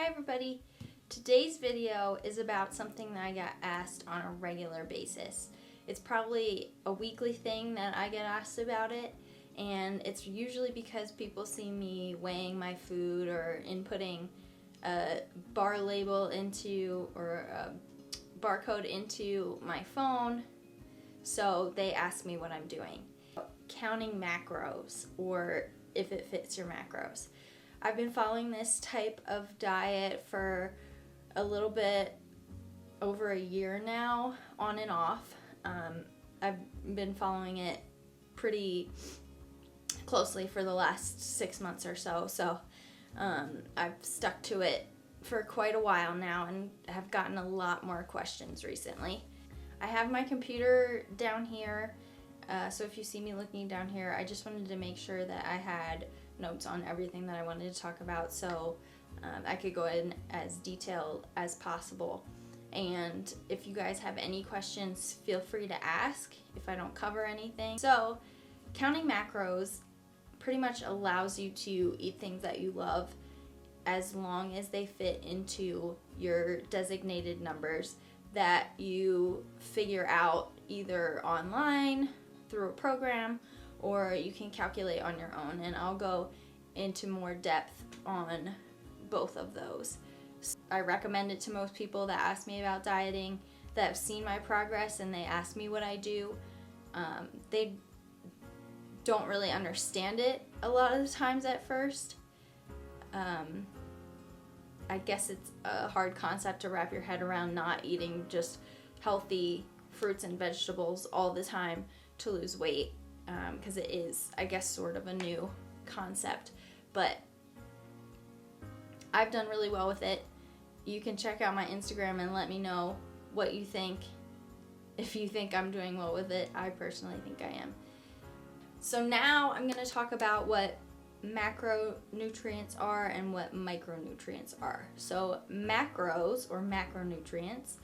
Hi everybody! Today's video is about something that I get asked on a regular basis. It's probably a weekly thing that I get asked about it, and it's usually because people see me weighing my food or inputting a bar label into or a barcode into my phone, so they ask me what I'm doing. Counting macros, or if it fits your macros. I've been following this type of diet for a little bit over a year now, on and off. I've been following it pretty closely for the last 6 months or so. I've stuck to it for quite a while now and have gotten a lot more questions recently. I have my computer down here, so if you see me looking down here, I just wanted to make sure that I had notes on everything that I wanted to talk about, so I could go in as detailed as possible. And if you guys have any questions, feel free to ask if I don't cover anything. So counting macros pretty much allows you to eat things that you love as long as they fit into your designated numbers that you figure out either online through a program, or you can calculate on your own, and I'll go into more depth on both of those. I recommend it to most people that ask me about dieting, that have seen my progress and they ask me what I do. They don't really understand it a lot of the times at first. I guess it's a hard concept to wrap your head around, not eating just healthy fruits and vegetables all the time to lose weight. Because it is, I guess, sort of a new concept, but I've done really well with it. You can check out my Instagram and let me know what you think. If you think I'm doing well with it, I personally think I am. So now I'm going to talk about what macronutrients are and what micronutrients are. So macros, or macronutrients,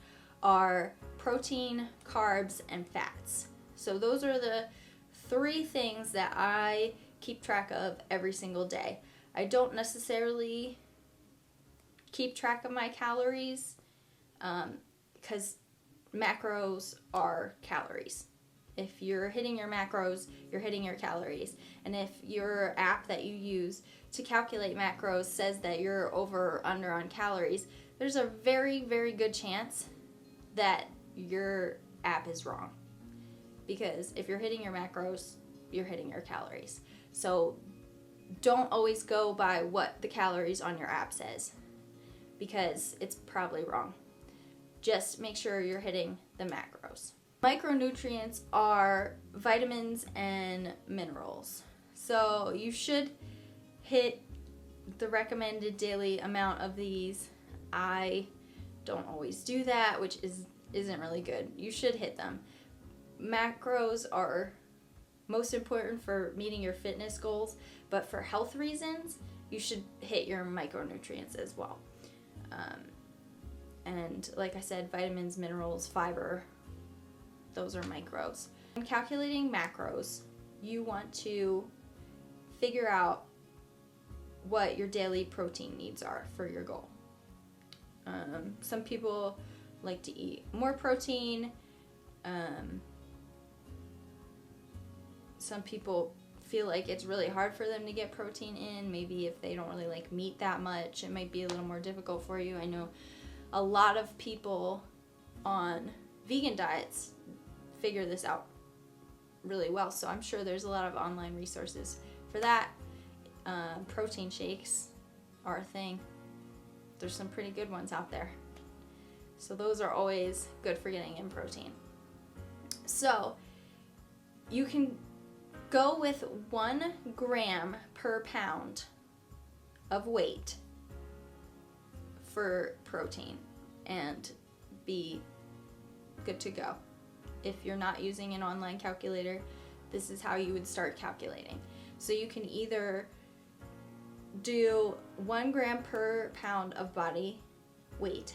are protein, carbs, and fats. So those are the 3 things that I keep track of every single day. I don't necessarily keep track of my calories because macros are calories. If you're hitting your macros, you're hitting your calories. And if your app that you use to calculate macros says that you're over or under on calories, there's a very, very good chance that your app is wrong. Because if you're hitting your macros, you're hitting your calories. So don't always go by what the calories on your app says, because it's probably wrong. Just make sure you're hitting the macros. Micronutrients are vitamins and minerals. So you should hit the recommended daily amount of these. I don't always do that, which isn't really good. You should hit them. Macros are most important for meeting your fitness goals, but for health reasons, you should hit your micronutrients as well. And like I said, vitamins, minerals, fiber, those are micros. When calculating macros, you want to figure out what your daily protein needs are for your goal. Some people like to eat more protein. Some people feel like it's really hard for them to get protein in. Maybe if they don't really like meat that much, it might be a little more difficult for you. I know a lot of people on vegan diets figure this out really well, so I'm sure there's a lot of online resources for that. Protein shakes are a thing. There's some pretty good ones out there. So those are always good for getting in protein. So you can go with 1 gram per pound of weight for protein and be good to go. If you're not using an online calculator, this is how you would start calculating. So you can either do 1 gram per pound of body weight,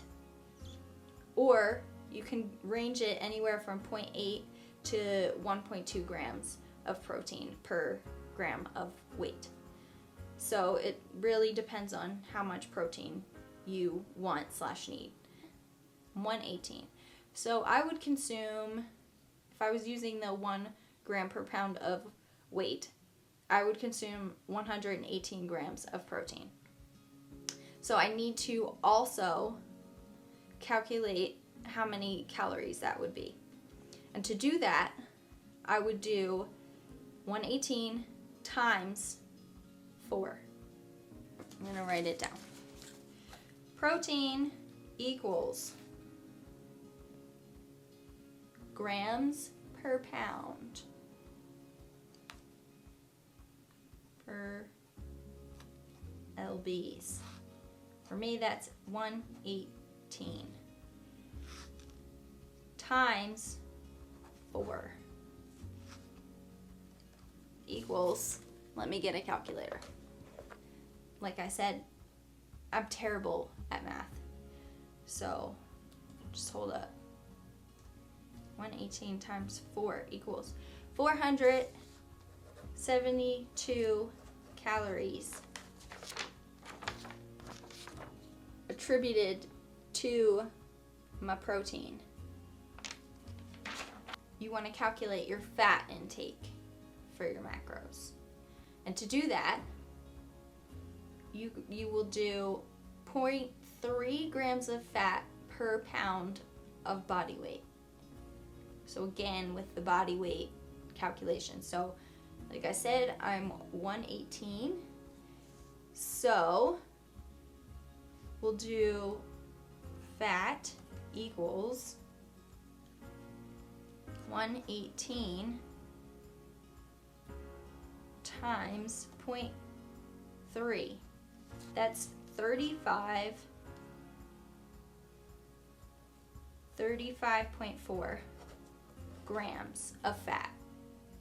or you can range it anywhere from 0.8 to 1.2 grams of protein per gram of weight. So it really depends on how much protein you want/need. 118. So I would consume, if I was using the 1 gram per pound of weight, I would consume 118 grams of protein. So I need to also calculate how many calories that would be. And to do that, I would do 118 times 4. I'm going to write it down. Protein equals grams per pound per lbs. For me, that's 118 times 4 equals, let me get a calculator. Like I said, I'm terrible at math. So just hold up. 118 times 4 equals 472 calories attributed to my protein. You want to calculate your fat intake for your macros. And to do that, you will do 0.3 grams of fat per pound of body weight. So again, with the body weight calculation. So like I said, I'm 118. So we'll do fat equals 118 times 0.3. That's 35.4 grams of fat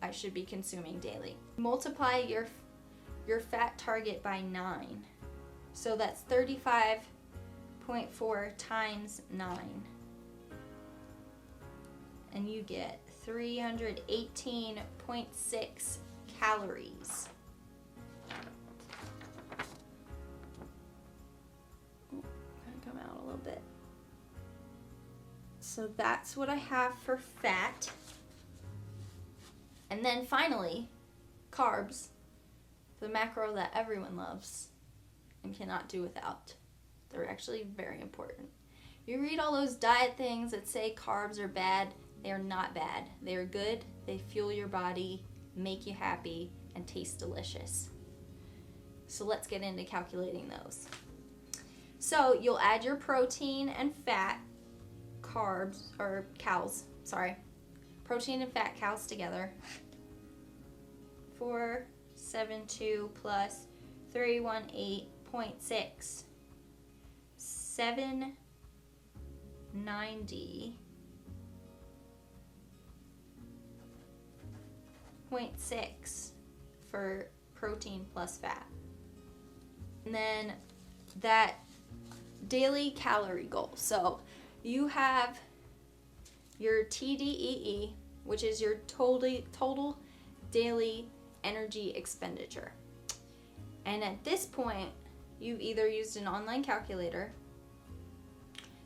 I should be consuming daily. Multiply your fat target by 9. So that's 35.4 times 9. And you get 318.6 calories. Gonna come out a little bit. So that's what I have for fat. And then finally, carbs, the macro that everyone loves and cannot do without. They're actually very important. You read all those diet things that say carbs are bad. They are not bad. They are good. They fuel your body, make you happy, and taste delicious. So let's get into calculating those. So you'll add your protein and fat carbs, or cals, sorry. Protein and fat cals together. 472 plus 318.6. 790.6 for protein plus fat. And then that daily calorie goal. So you have your TDEE, which is your total daily energy expenditure. And at this point, you've either used an online calculator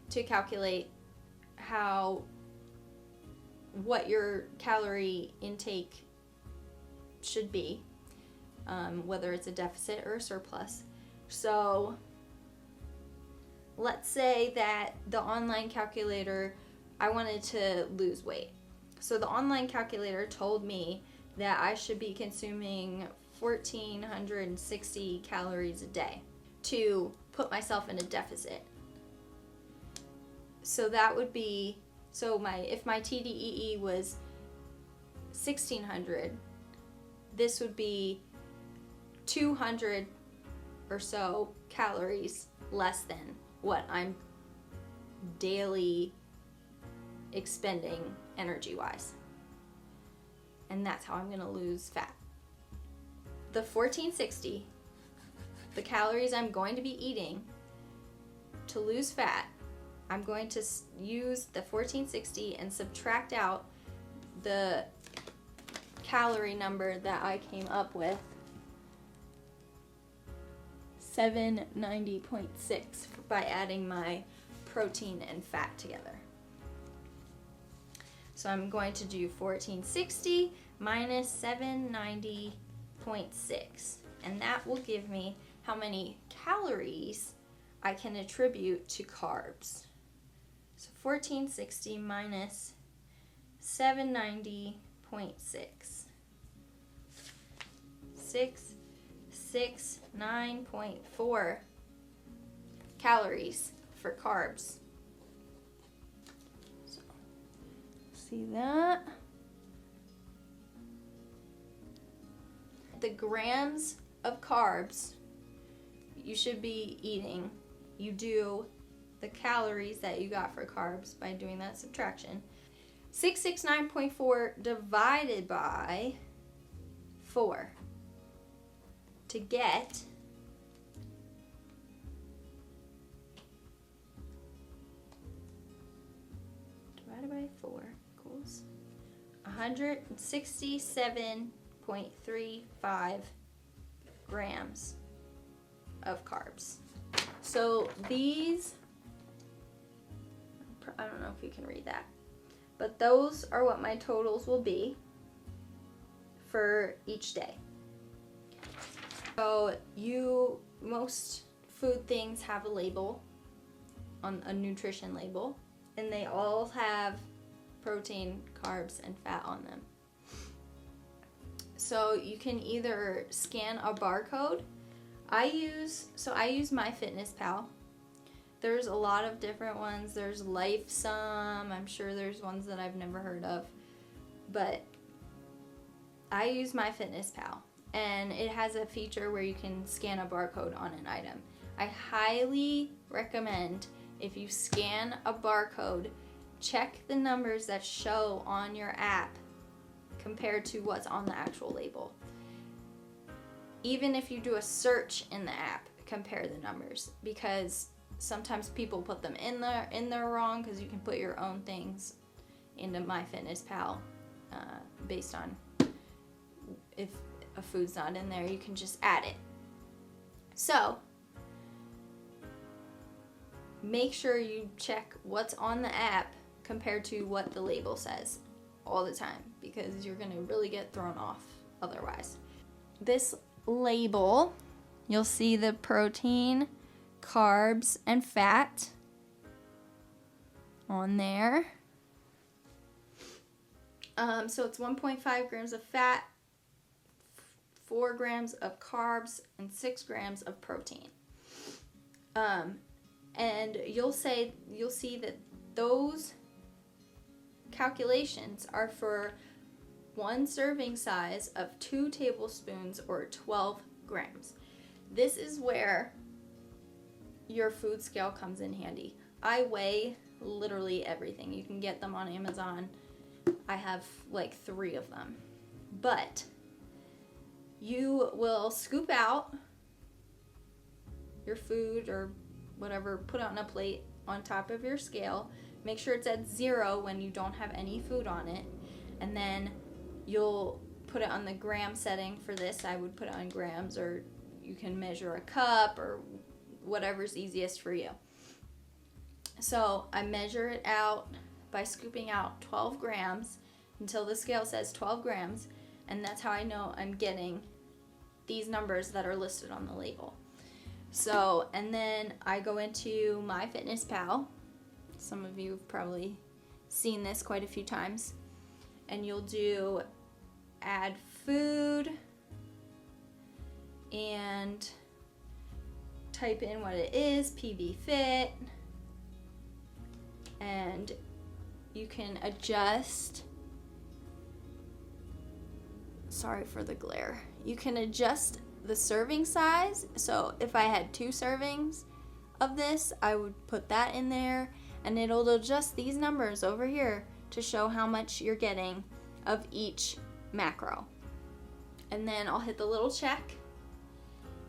to calculate what your calorie intake should be, whether it's a deficit or a surplus. So let's say that the online calculator, I wanted to lose weight. So the online calculator told me that I should be consuming 1,460 calories a day to put myself in a deficit. So that would be, if my TDEE was 1,600, this would be 200 or so calories less than what I'm daily expending energy-wise. And that's how I'm going to lose fat. The 1,460, the calories I'm going to be eating to lose fat, I'm going to use the 1,460 and subtract out the calorie number that I came up with, 790.6 by adding my protein and fat together. So I'm going to do 1460 minus 790.6, and that will give me how many calories I can attribute to carbs. So 1460 minus 790.6. 669.4 calories for carbs. So, see that? The grams of carbs you should be eating, you do the calories that you got for carbs by doing that subtraction. 669.4 divided by 4 to get divided by 4 equals 167.35 grams of carbs. So these, I don't know if you can read that, but those are what my totals will be for each day. So most food things have a label, on a nutrition label, and they all have protein, carbs, and fat on them. So you can either scan a barcode. I use MyFitnessPal. There's a lot of different ones. There's IIFYM. I'm sure there's ones that I've never heard of, but I use MyFitnessPal, and it has a feature where you can scan a barcode on an item. I highly recommend, if you scan a barcode, check the numbers that show on your app compared to what's on the actual label. Even if you do a search in the app, compare the numbers, because sometimes people put them in there wrong, because you can put your own things into MyFitnessPal based on if a food's not in there, you can just add it. So make sure you check what's on the app compared to what the label says all the time, because you're going to really get thrown off otherwise. This label, you'll see the protein, carbs, and fat on there. So it's 1.5 grams of fat, 4 grams of carbs, and 6 grams of protein. And you'll see that those calculations are for one serving size of 2 tablespoons or 12 grams. This is where your food scale comes in handy. I weigh literally everything. You can get them on Amazon. I have like 3 of them. But you will scoop out your food or whatever, put it on a plate on top of your scale. Make sure it's at 0 when you don't have any food on it. And then you'll put it on the gram setting. For this, I would put it on grams, or you can measure a cup or whatever's easiest for you. So I measure it out by scooping out 12 grams until the scale says 12 grams, and that's how I know I'm getting these numbers that are listed on the label. So, and then I go into MyFitnessPal. Some of you have probably seen this quite a few times. And you'll do add food and type in what it is, PB Fit, and you can adjust, sorry for the glare, you can adjust the serving size. So if I had 2 servings of this, I would put that in there, and it'll adjust these numbers over here to show how much you're getting of each macro. And then I'll hit the little check,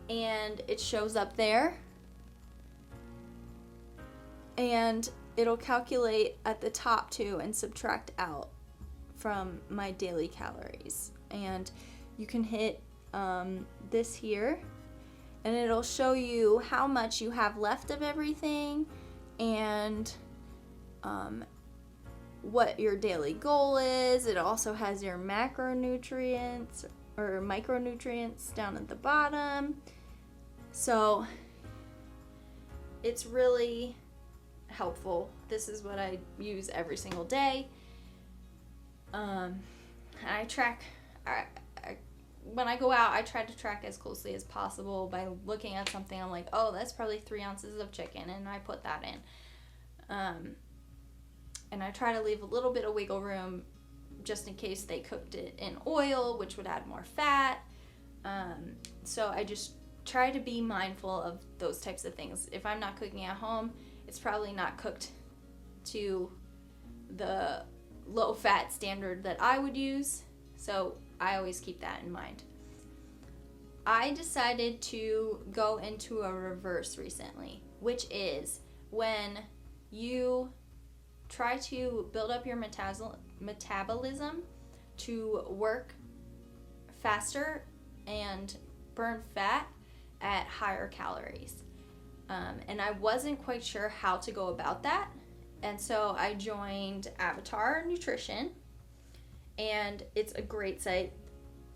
and it shows up there, and it'll calculate at the top too and subtract out from my daily calories. And you can hit this here, and it'll show you how much you have left of everything and what your daily goal is. It also has your macronutrients or micronutrients down at the bottom. So it's really helpful. This is what I use every single day. I track, when I go out, I try to track as closely as possible by looking at something. I'm like, oh, that's probably 3 ounces of chicken, and I put that in. And I try to leave a little bit of wiggle room just in case they cooked it in oil, which would add more fat. So I just try to be mindful of those types of things. If I'm not cooking at home, it's probably not cooked to the low fat standard that I would use. So I always keep that in mind. I decided to go into a reverse recently, which is when you try to build up your metabolism to work faster and burn fat at higher calories. And I wasn't quite sure how to go about that. And so I joined Avatar Nutrition, and it's a great site.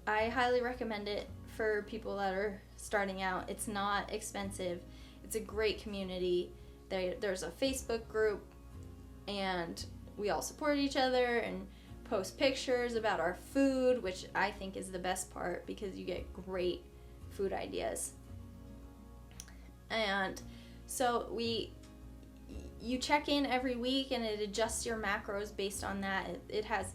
I highly recommend it for people that are starting out. It's not expensive. It's a great community. There's a Facebook group, and we all support each other and post pictures about our food, which I think is the best part because you get great food ideas. And so you check in every week, and it adjusts your macros based on that. It has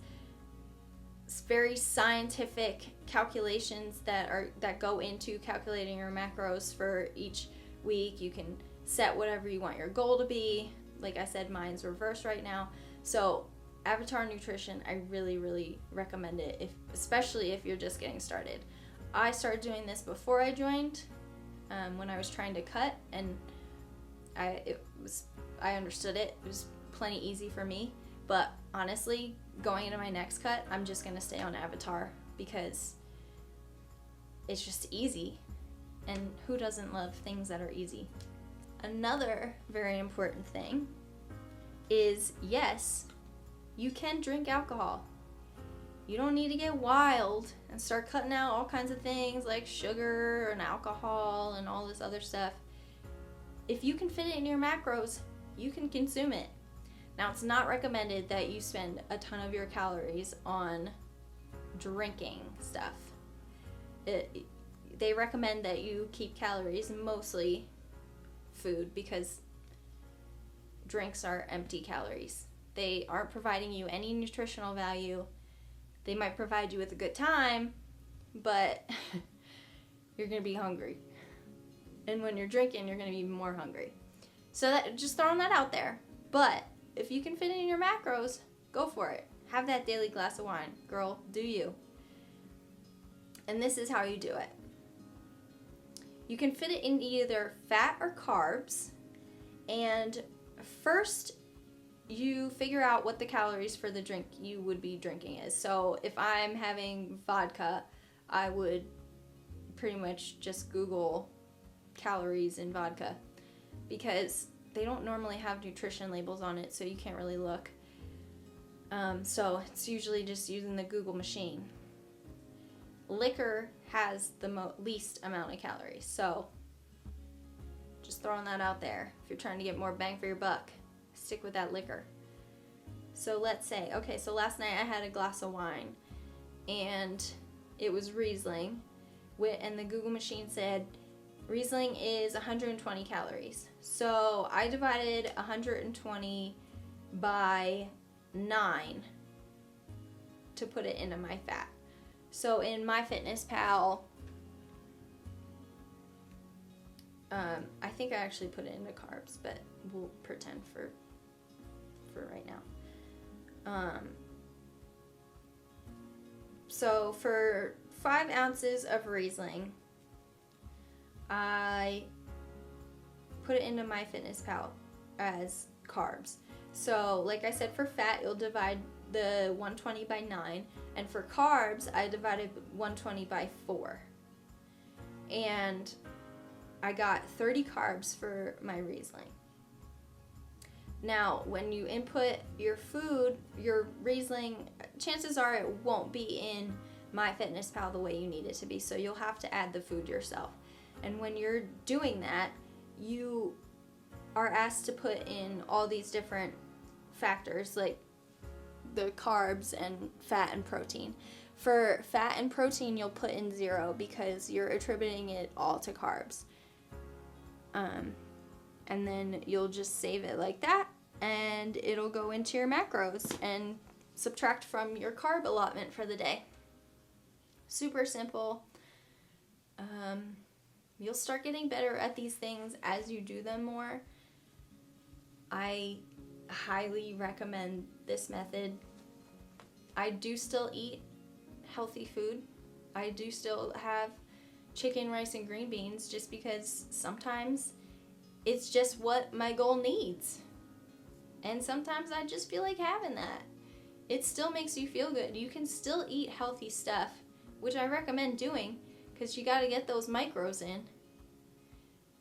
very scientific calculations that go into calculating your macros for each week. You can set whatever you want your goal to be. Like I said, mine's reverse right now. So Avatar Nutrition, I really, really recommend it, especially if you're just getting started. I started doing this before I joined, when I was trying to cut, and I understood it. It was plenty easy for me. But honestly, going into my next cut, I'm just going to stay on Avatar because it's just easy. And who doesn't love things that are easy? Another very important thing is, yes, you can drink alcohol. You don't need to get wild and start cutting out all kinds of things like sugar and alcohol and all this other stuff. If you can fit it in your macros, you can consume it. Now, it's not recommended that you spend a ton of your calories on drinking stuff. They recommend that you keep calories mostly food because drinks are empty calories. They aren't providing you any nutritional value. They might provide you with a good time, but you're going to be hungry. And when you're drinking, you're going to be even more hungry. So just throwing that out there. But if you can fit it in your macros, go for it. Have that daily glass of wine. Girl, do you. And this is how you do it. You can fit it in either fat or carbs. And first, you figure out what the calories for the drink you would be drinking is. So if I'm having vodka, I would pretty much just Google calories in vodka because they don't normally have nutrition labels on it, so you can't really look. So it's usually just using the Google machine. Liquor has the least amount of calories, so just throwing that out there. If you're trying to get more bang for your buck, stick with that liquor. So let's say, okay, so last night I had a glass of wine, and it was Riesling, and the Google machine said Riesling is 120 calories. So I divided 120 by 9 to put it into my fat. So in MyFitnessPal, I think I actually put it into carbs, but we'll pretend for right now. So for 5 ounces of Riesling, I put it into MyFitnessPal as carbs. So like I said, for fat, you'll divide the 120 by 9, and for carbs, I divided 120 by 4. And I got 30 carbs for my Riesling. Now, when you input your food, your Riesling, chances are it won't be in MyFitnessPal the way you need it to be, so you'll have to add the food yourself. And when you're doing that, you are asked to put in all these different factors, like the carbs and fat and protein. For fat and protein, you'll put in 0 because you're attributing it all to carbs. And then you'll just save it like that, and it'll go into your macros and subtract from your carb allotment for the day. Super simple. You'll start getting better at these things as you do them more. I highly recommend this method. I do still eat healthy food. I do still have chicken, rice, and green beans just because sometimes it's just what my goal needs. And sometimes I just feel like having that. It still makes you feel good. You can still eat healthy stuff, which I recommend doing because you got to get those micros in.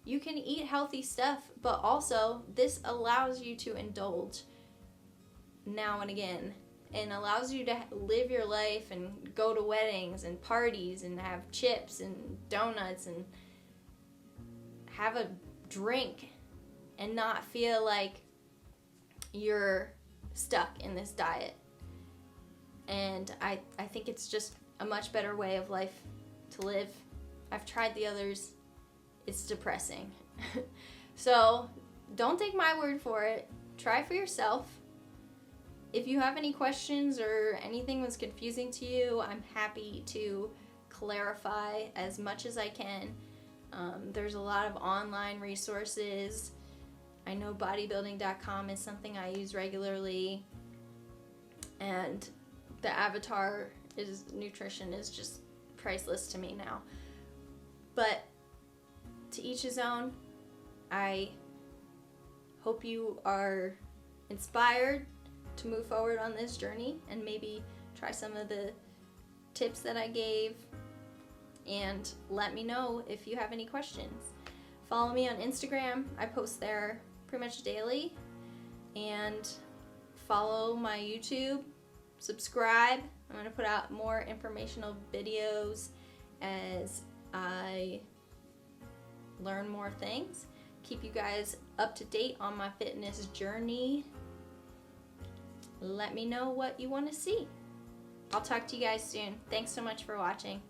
You can eat healthy stuff, but also this allows you to indulge now and again, and allows you to live your life and go to weddings and parties and have chips and donuts and have a drink and not feel like you're stuck in this diet. And I think it's just a much better way of life to live. I've tried the others. It's depressing. So don't take my word for it. Try for yourself. If you have any questions or anything was confusing to you, I'm happy to clarify as much as I can. There's a lot of online resources. I know bodybuilding.com is something I use regularly, and the avatar nutrition is just priceless to me now. But to each his own. I hope you are inspired to move forward on this journey and maybe try some of the tips that I gave, and let me know if you have any questions. Follow me on Instagram. I post there pretty much daily. And follow my YouTube. Subscribe. I'm going to put out more informational videos as I learn more things. Keep you guys up to date on my fitness journey. Let me know what you want to see. I'll talk to you guys soon. Thanks so much for watching.